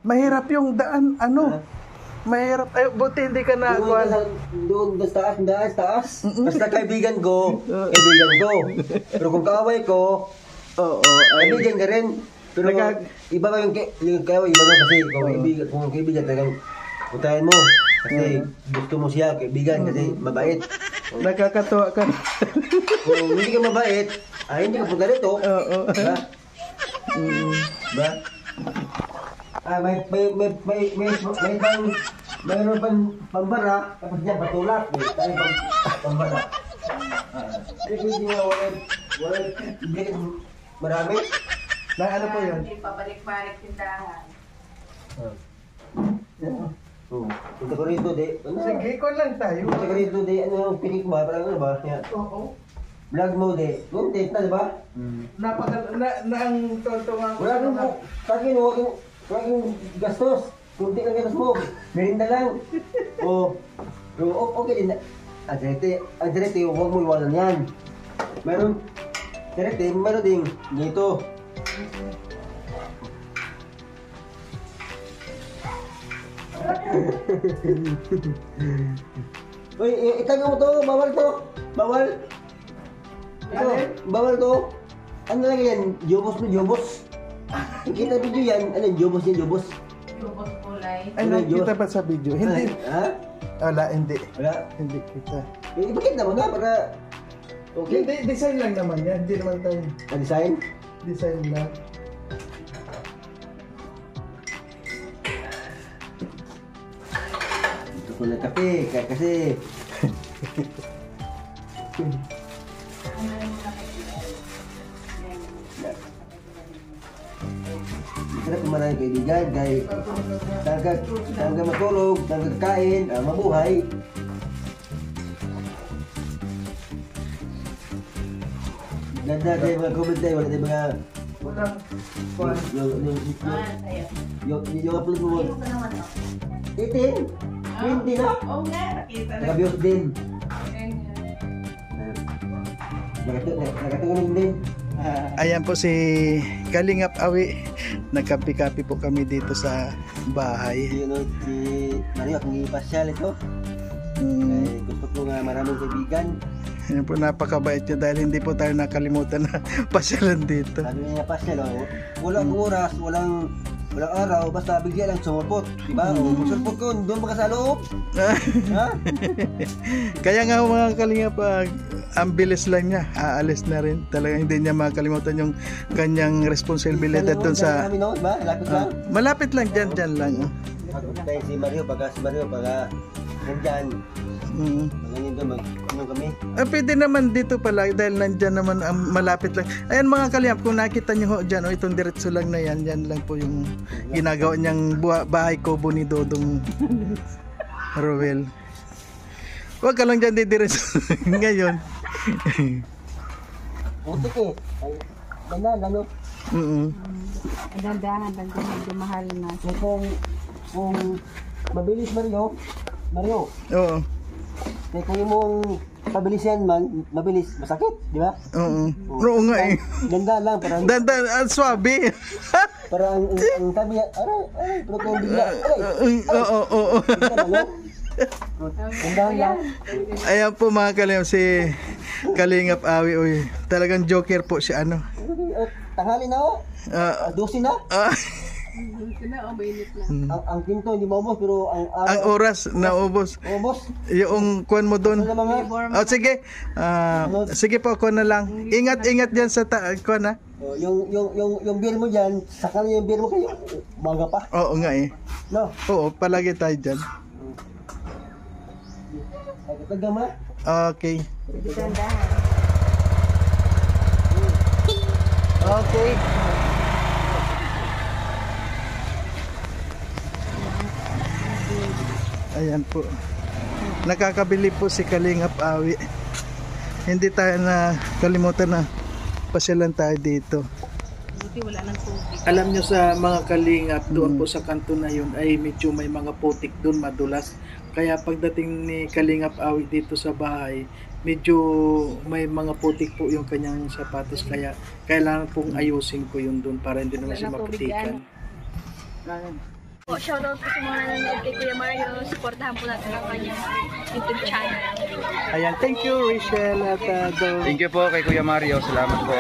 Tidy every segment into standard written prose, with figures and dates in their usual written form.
Mahirap yung daan, ano? Mahirap. Ay, buti hindi ka na... Doon sa taas. Basta kaibigan ko. Pero kung kaaway ko, kaibigan ka rin. Pero iba ka yung kaaway, iba na kasi kung kaibigan talagang putahin mo. Kasi gusto mo siya, kaibigan, kasi mabait. Nakakatuwa ka. Kung hindi ka mabait, ay hindi ka punta rito. Diba? Diba? Mayroon pang pambara, tapos dyan patulak. Tayo pambara. Hindi nga walang marami. Na ano po yun? Hindi pabalik-balik tindahan. Punta ko rito, di. Sige, ko lang tayo. Punta ko rito, di. Ano yung pinik ba? Parang ano ba? Oo. Vlog mo, di. Content na, di ba? Na ang tuntungan ko. Wala nung po. Sakin, huwag yung gastos. Kunti lang gastos mo. Merinda lang. Pero okay din. Ang direte, huwag mo iwanan yan. Meron din dito. Uy, itago mo to. Bawal to. Bawal. Ito, bawal to. Ano lang yan? Jobos. Kita video yan. Ano yung jobos yan? Jubos kulay. Ay, nakita pa sa video. Hindi. Ha? Wala, hindi. Wala? Hindi kita. Bakit naman na? Para... Okay. Hindi, design lang naman yan. Hindi naman tayo. Design? Design lang. Ito ko na kape. Kasi... Sarap yung maraming kaibigan dahil hanggang matulog, hanggang kain, mabuhay. Ganda tayo mga comment tayo, wala tayo mga... Yung upload mo. 18? 20 na? Oo nga, nakita na. Naka-views din. Nakatulong din. Ayan po si Kalingap Awi. Nagkapi-kapi po kami dito sa bahay. Si Mario, kung ipasyal ito. Gusto ko nga maraming kaibigan. Ayan po, napakabait niya dahil hindi po tayo nakalimutan na pasyalan dito. Sabi niya pasyal, walang oras, walang araw, basta bigla lang sumulpot. Diba? Magsulpot ko, doon pa ka sa loob. Ha? Kaya nga mga Kalingap, ang bilis lang niya, aalis na rin. Talagang hindi niya makalimutan yung kanyang responsibilidad doon sa... Malapit lang. Malapit lang, dyan lang. Tayo si Mario, pagka nandyan. Ganyan doon, ano kami? Pwede naman dito pala dahil nandyan naman malapit lang. Ayan mga Kalingap, kung nakita nyo ho dyan, itong diretso lang na yan, yan lang po yung ginagawa niyang bahay kubo ni Dodong Roel. Huwag ka lang dyan didiretso ngayon. Putik eh. Ganyan, ano? Dandahan, medyo mahal na. Kung mabilis Mario. Oo. Kaya kung mong pabilis yan man, mabilis, masakit, di ba? Oo nga eh. Ganda lang, parang... Dandan, swabe. Parang ang tabi yan, aray, pero kung bigla, Oo. Ganda lang. Ayan po mga Kalingap, si Kalingap Awi. Uy, talagang joker po si ano. Tanghali na o, 12 na. Ang pinto hindi maubos pero ang oras naubos. Yung kuwan mo doon. Sige. Sige po, kuwan na lang. Ingat diyan sa kuwan ha. Yung beer mo diyan, saka yung beer mo kayo. Baga pa. Oo nga eh. No. Oo, palagi tayo diyan. Tagama. Okay. Dandahan. Okay. Ayan po. Nakakabili po si Kalingap Awi. Hindi tayo na kalimutan na pasyalan tayo dito. Buti wala nang tubig. Alam nyo sa mga Kalingap, doon po sa kanto na yun ay medyo may mga putik doon, madulas. Kaya pagdating ni Kalingap Awi dito sa bahay, medyo may mga putik po yung kanyang sapatos. Kaya kailangan pong ayusin ko yun doon para hindi naman siya maputikan. Po, shoutout po sa mga nanonood kay Kuya Mario. Supportahan po natin ang kanyang YouTube channel. Ayan, thank you Rachel at Dol. Thank you po kay Kuya Mario. Salamat po.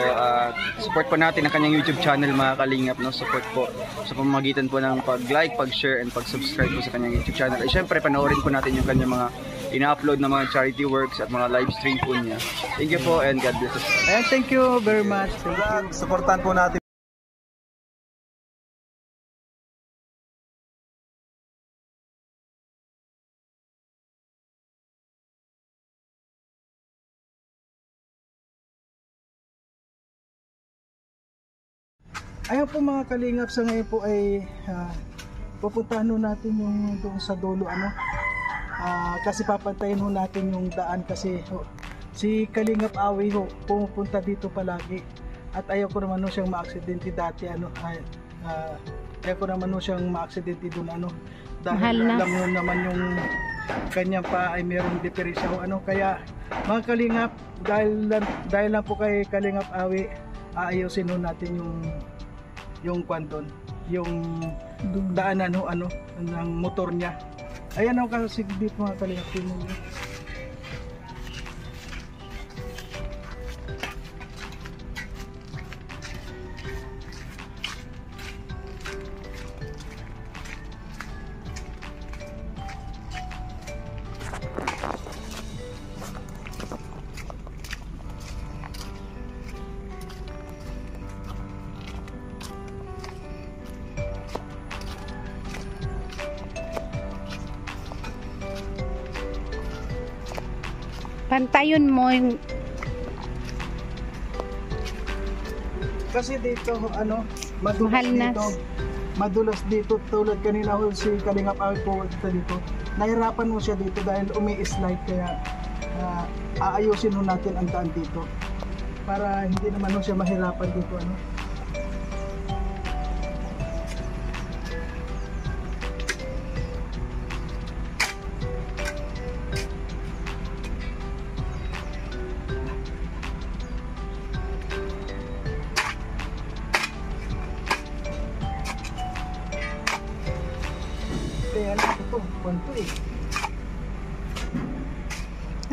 Support po natin ang kanyang YouTube channel mga kalingap. No? Support po sa pamamagitan po ng pag-like, pag-share, and pag-subscribe po sa kanyang YouTube channel. At syempre, panoorin po natin yung kanyang mga ina-upload na mga charity works at mga live stream po niya. Thank you po and God bless us. Ayan, thank you very much. Thank you. Supportan po natin. Ayan po mga kalingap, sa ngayon po ay pupuntahan ho natin yung doon sa dulo kasi papantayin ho natin yung daan kasi si Kalingap Awi ho pumupunta dito palagi at ayaw ko naman ho siyang maaksidente dati ayaw ko naman ho siyang maaksidente doon dahil alam mo naman yung kanyang pa ay mayroong diferensya ho kaya mga kalingap dahil lang po kay Kalingap Awi aayusin ho natin yung kwandon, yung daanan ng motor niya. Ayan kasi dito mga kalingap mo. Pantayon mo yung kasi dito Mahal na. madulas dito tulad kanina ho si Kalingap Awi po dito nahirapan mo siya dito dahil umi-slide kaya aayusin ho natin ang daan dito para hindi naman ho siya mahirapan dito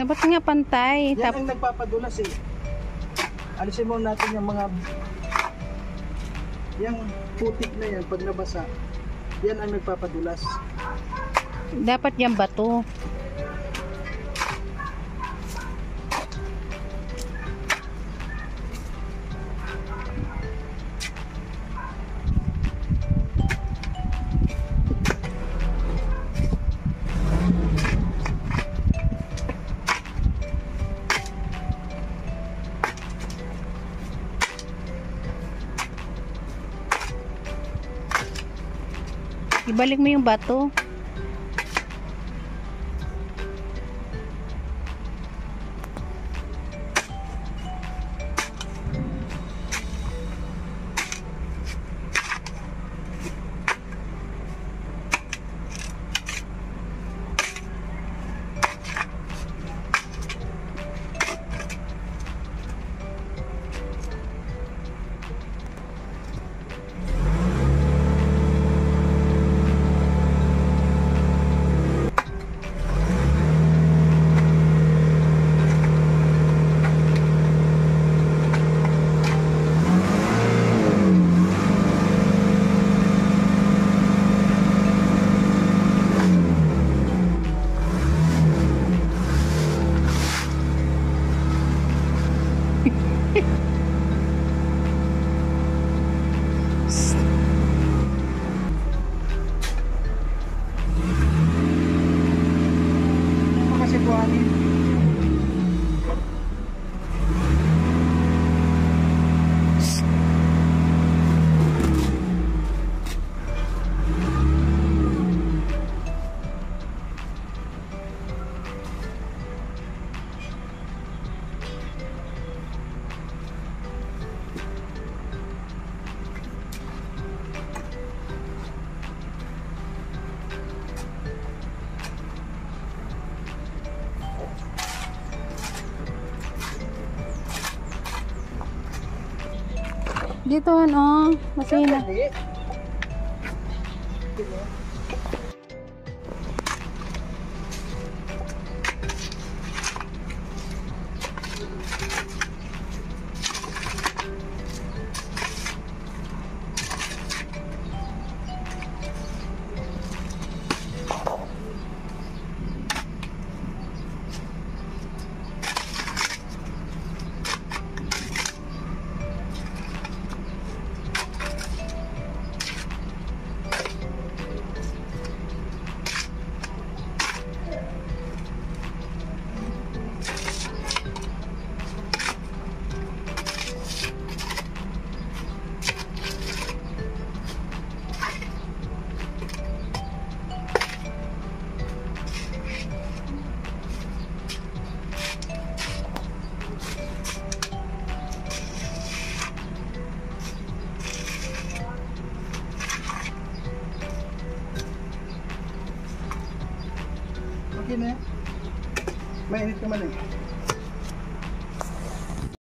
dapat nga pantay. Yan ang nagpapadulas alisin mo natin yung mga yung putik na yan pag nabasa yan ang nagpapadulas Dapat yung bato. Ibalik mo yung bato. Dito masina. Okay na yan. Mainit naman eh.